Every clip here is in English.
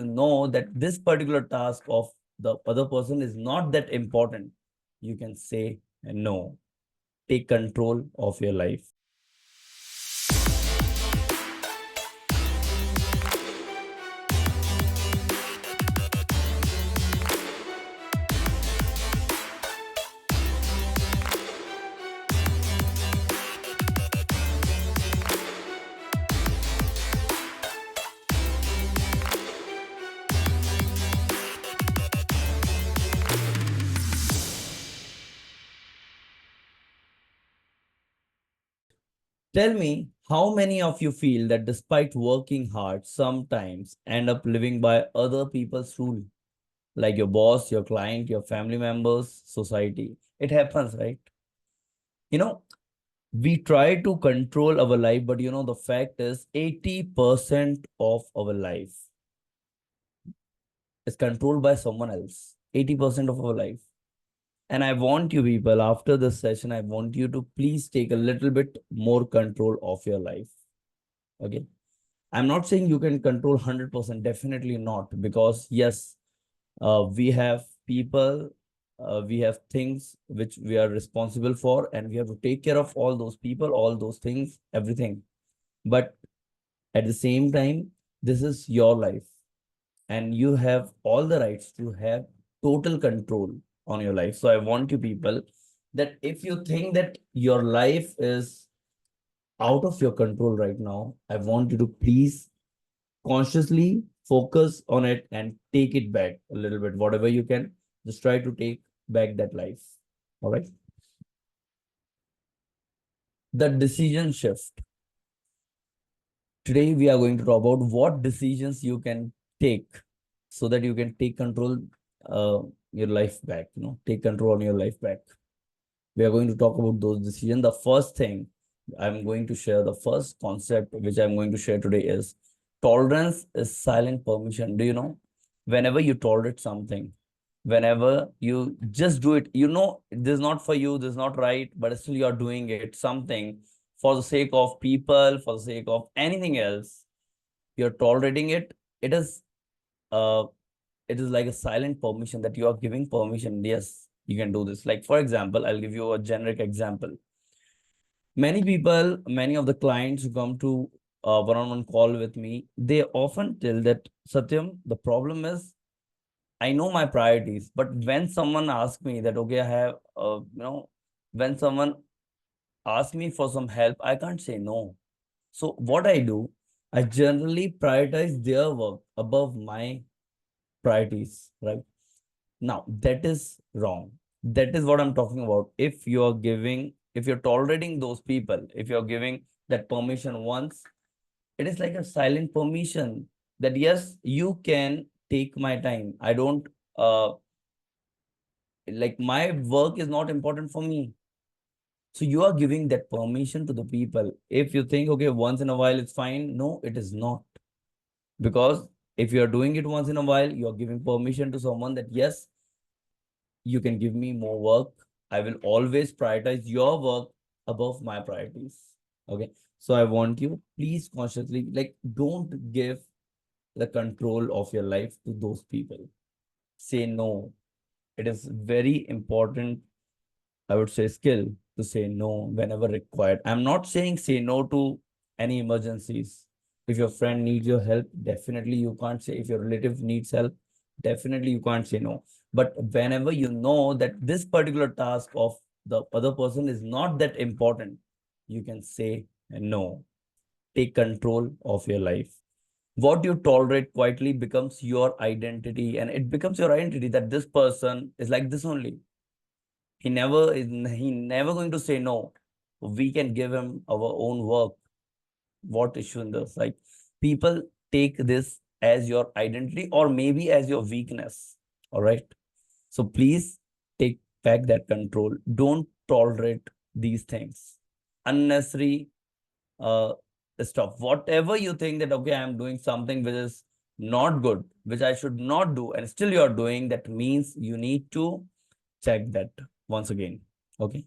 know that this particular task of the other person is not that important, you can say no. Take control of your life. Tell me, how many of you feel that despite working hard, sometimes end up living by other people's rule, like your boss, your client, your family members, society? It happens, right? You know, we try to control our life, but the fact is 80% of our life is controlled by someone else. 80% of our life. And I want you people, after this session, I want you to please take a little bit more control of your life. Okay. I'm not saying you can control 100%, definitely not, because yes, we have people, we have things which we are responsible for, and we have to take care of all those people, all those things, everything. But at the same time, this is your life, and you have all the rights to have total control on your life. So I want you people that if you think that your life is out of your control right now, I want you to please consciously focus on it and take it back a little bit. Whatever you can, just try to take back that life. All right. The decision shift. Today, we are going to talk about what decisions you can take so that you can take control your life back, take control on your life back. We are going to talk about those decisions. The first thing I'm going to share, the first concept which I'm going to share today is tolerance is silent permission. Do you know? Whenever you tolerate something, whenever you just do it, this is not for you, this is not right, but still you're doing it, something for the sake of people, for the sake of anything else, you're tolerating it. It is uh it is like a silent permission that you are giving permission. Yes, you can do this. Like, for example, I'll give you a generic example. Many people, many of the clients who come to a one-on-one call with me, they often tell that, Satyam, the problem is I know my priorities, but when someone asks me that, okay, I have, when someone asks me for some help, I can't say no. So what I do, I generally prioritize their work above my priorities, right? Now, that is wrong. That is what I'm talking about. If you're tolerating those people, if you're giving that permission once, it is like a silent permission that yes, you can take my time. I don't, like, my work is not important for me. So you are giving that permission to the people. If you think, okay, once in a while it's fine, no, it is not. Because if you are doing it once in a while, you are giving permission to someone that yes, you can give me more work. I will always prioritize your work above my priorities. Okay. So I want you, please consciously, like, don't give the control of your life to those people. Say no. It is very important, I would say, skill to say no whenever required. I'm not saying say no to any emergencies. If your friend needs your help, definitely you can't say. If your relative needs help, definitely you can't say no. But whenever you know that this particular task of the other person is not that important, you can say no. Take control of your life. What you tolerate quietly becomes your identity, and it becomes your identity that this person is like this only. He never going to say no. We can give him our own work. What issue in this? Like, people take this as your identity or maybe as your weakness. All right. So please take back that control. Don't tolerate these things. Unnecessary uh stuff. Whatever you think that okay, I'm doing something which is not good, which I should not do, and still you're doing, that means you need to check that once again. Okay.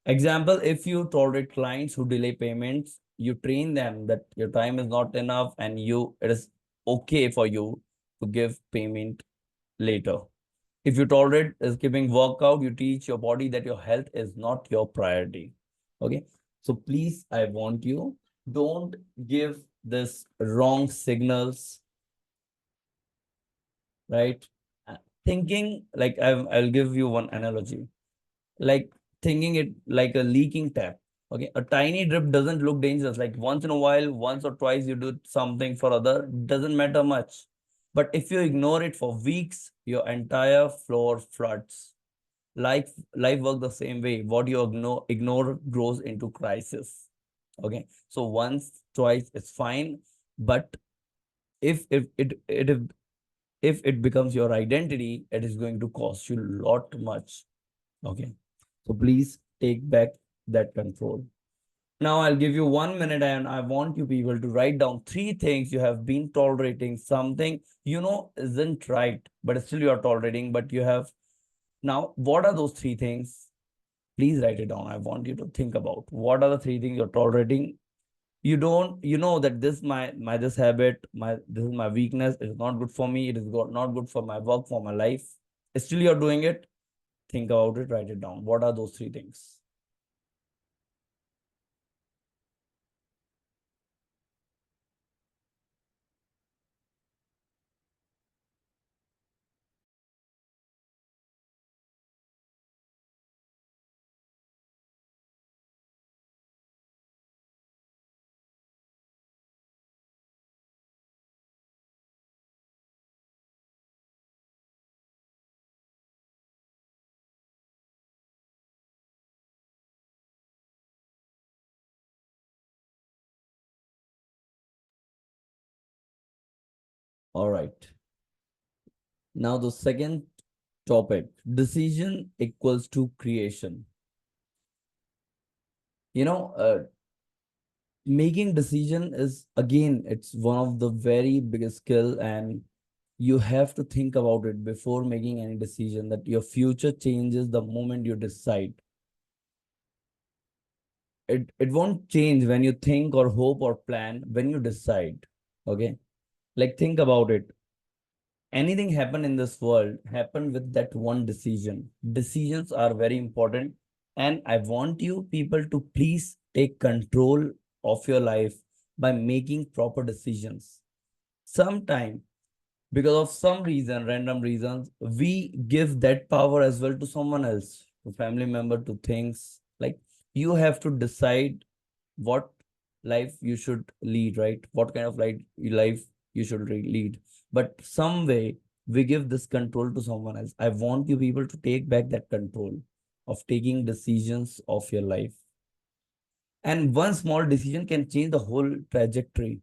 Example, if you tolerate clients who delay payments, you train them that your time is not enough and it is okay for you to give payment later. If you tolerate skipping workout, you teach your body that your health is not your priority. Okay. So please, I want you, don't give this wrong signals, right? Uh, Thinking like I'll give you one analogy, like thinking it like a leaking tap. Okay. A tiny drip doesn't look dangerous. Like once in a while, once or twice you do something for other, doesn't matter much. But if you ignore it for weeks, your entire floor floods. Life works the same way. What you ignore grows into crisis. Okay. So once, twice, it's fine. But if it becomes your identity, it is going to cost you a lot much. Okay. So please take back that control. Now I'll give you 1 minute and I want you people to write down three things you have been tolerating, something you know isn't right, but still you are tolerating, but you have. Now, what are those three things? Please write it down. I want you to think about what are the three things you're tolerating. You don't, you know that this this habit, this is my weakness. It is not good for me. It is not good for my work, for my life. Still, you're doing it. Think about it. Write it down. What are those three things? All right. Now the second topic: decision equals to creation. You know, making decision is, again, it's one of the very biggest skill, and you have to think about it before making any decision, that your future changes the moment you decide. It won't change when you think or hope or plan, when you decide. Okay. Like think about it. Anything happen in this world happen with that one decision. Decisions are very important, and I want you people to please take control of your life by making proper decisions. Sometime, because of some reason, random reasons, we give that power as well to someone else, to family member, to things. Like, you have to decide what life you should lead, right? What kind of life you should lead. But some way we give this control to someone else. I want you people to take back that control of taking decisions of your life. And one small decision can change the whole trajectory.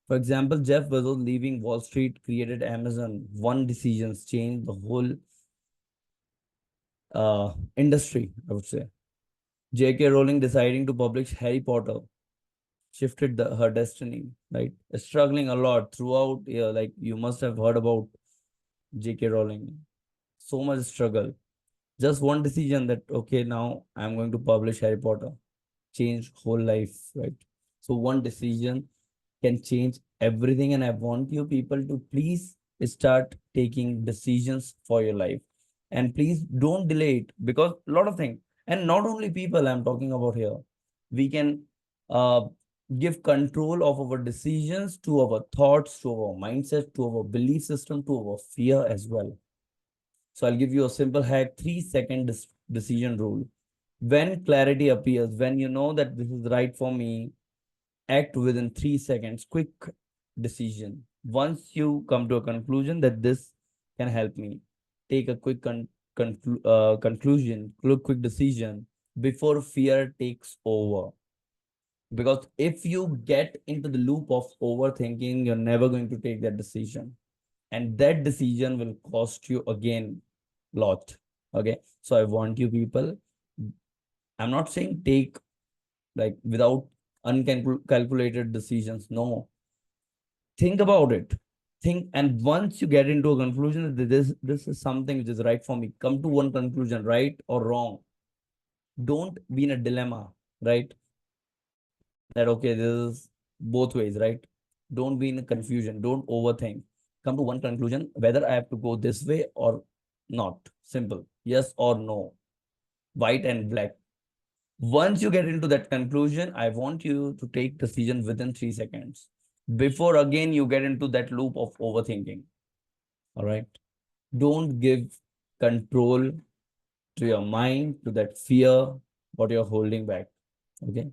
For example, Jeff Bezos leaving Wall Street created Amazon. One decision changed the whole industry, I would say. J.K. Rowling deciding to publish Harry Potter shifted her destiny, right? Struggling a lot throughout. Yeah, like you must have heard about J.K. Rowling. So much struggle. Just one decision that, okay, now I'm going to publish Harry Potter. Change whole life, right? So one decision can change everything. And I want you people to please start taking decisions for your life. And please don't delay it, because a lot of things, and not only people I'm talking about here, we can uh, give control of our decisions to our thoughts, to our mindset, to our belief system, to our fear as well. So I'll give you a simple hack: 3 second decision rule. When clarity appears, when you know that this is right for me, act within 3 seconds. Quick decision. Once you come to a conclusion that this can help me, take a quick conclusion, quick decision before fear takes over. Because if you get into the loop of overthinking, you're never going to take that decision. And that decision will cost you again lot. Okay. So I want you people, I'm not saying take like without uncalculated decisions. No, think about it. Think, and once you get into a conclusion that this is something which is right for me, come to one conclusion, right or wrong. Don't be in a dilemma, right? That okay, this is both ways, right? Don't be in a confusion. Don't overthink. come to one conclusion whether I have to go this way or not. Simple. Yes or no. White and black. Once you get into that conclusion, I want you to take decision within 3 seconds before again you get into that loop of overthinking. All right. Don't give control to your mind, to that fear, what you're holding back. Okay.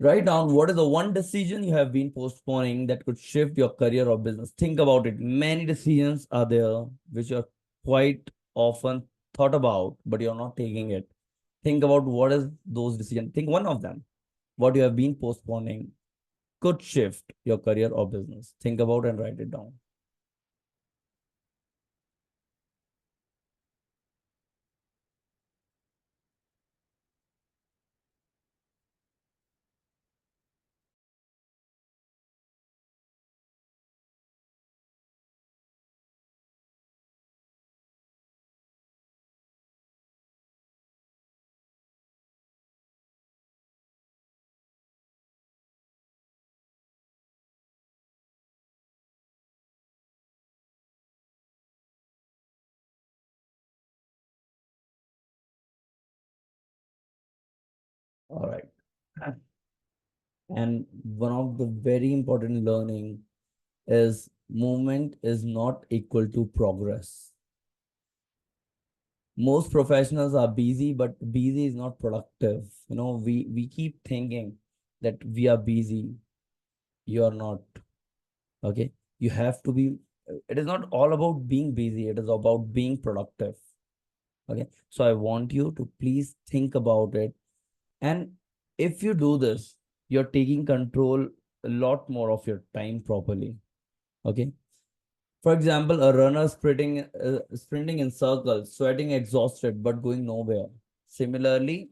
Write down what is the one decision you have been postponing that could shift your career or business. Think about it. Many decisions are there which are quite often thought about, but you're not taking it. Think about what is those decisions. Think one of them, what you have been postponing could shift your career or business. Think about and write it down. All right. And one of the very important learning is movement is not equal to progress. Most professionals are busy, but busy is not productive. We keep thinking that we are busy. You are not. Okay. You have to be, it is not all about being busy, it is about being productive. Okay. So I want you to please think about it. And if you do this, you're taking control a lot more of your time properly. Okay. For example, a runner sprinting in circles, sweating exhausted, but going nowhere. Similarly,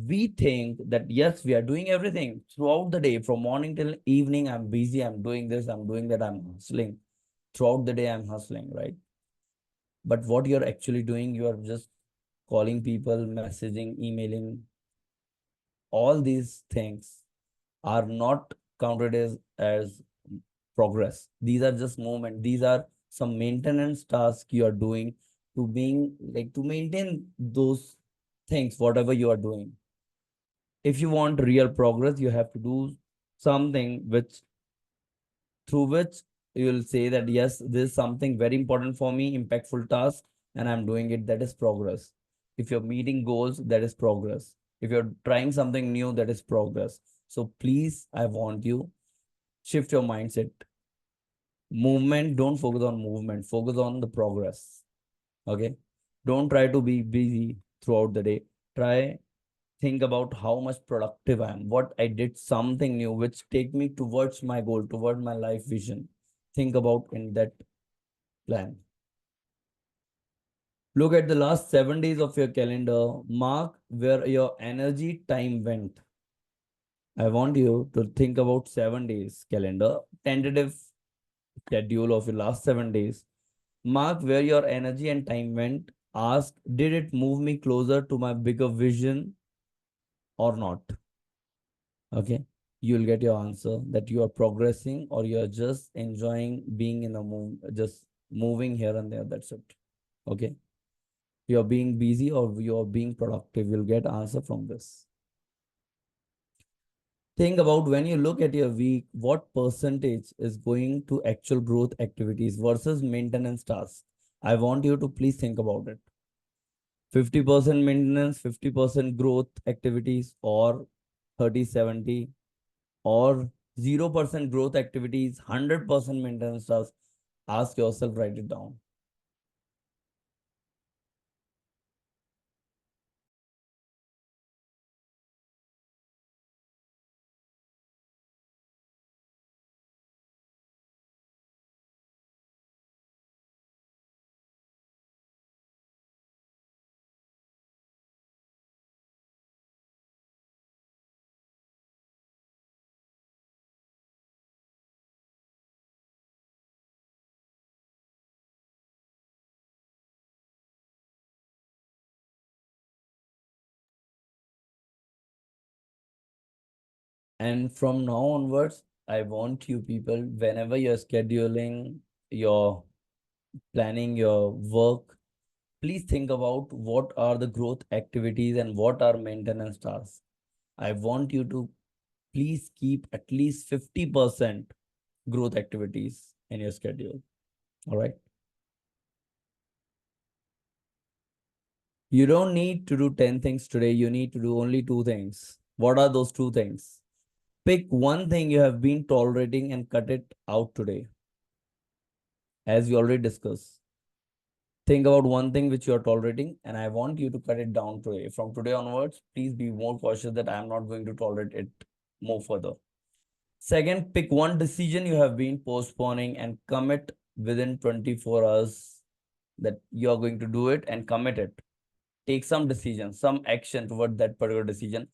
we think that yes, we are doing everything throughout the day, from morning till evening. I'm busy, I'm doing this, I'm doing that, I'm hustling. Throughout the day, I'm hustling, right? But what you're actually doing, you are just calling people, messaging, emailing. All these things are not counted as progress. These are just movement. These are some maintenance tasks you are doing to being like to maintain those things, whatever you are doing. If you want real progress, you have to do something which through which you will say that yes, this is something very important for me, impactful task, and I'm doing it. That is progress. If you're meeting goals, that is progress. If you're trying something new, that is progress. So please, I want you shift your mindset. Movement, don't focus on movement, focus on the progress. Okay. Don't try to be busy throughout the day. Try think about how much productive I am, what I did something new which take me towards my goal, towards my life vision. Think about in that plan. Look at the last 7 days of your calendar. Mark where your energy time went. I want you to think about 7 days calendar, tentative schedule of your last 7 days. Mark where your energy and time went. Ask, did it move me closer to my bigger vision or not? Okay. You'll get your answer that you are progressing or you're just enjoying being in a move, just moving here and there. That's it. Okay. You're being busy or you're being productive. You'll get answer from this. Think about when you look at your week, what percentage is going to actual growth activities versus maintenance tasks. I want you to please think about it. 50% maintenance, 50% growth activities, or 30/70, or 0% growth activities, 100% maintenance tasks. Ask yourself, write it down. And from now onwards, I want you people, whenever you're scheduling, your planning your work, please think about what are the growth activities and what are maintenance tasks. I want you to please keep at least 50% growth activities in your schedule. All right. You don't need to do 10 things today. You need to do only two things. What are those two things? Pick one thing you have been tolerating and cut it out today, as we already discussed. Think about one thing which you are tolerating, and I want you to cut it down today. From today onwards, please be more cautious that I am not going to tolerate it more further. Second, pick one decision you have been postponing and commit within 24 hours that you are going to do it and commit it. Take some decision, some action toward that particular decision.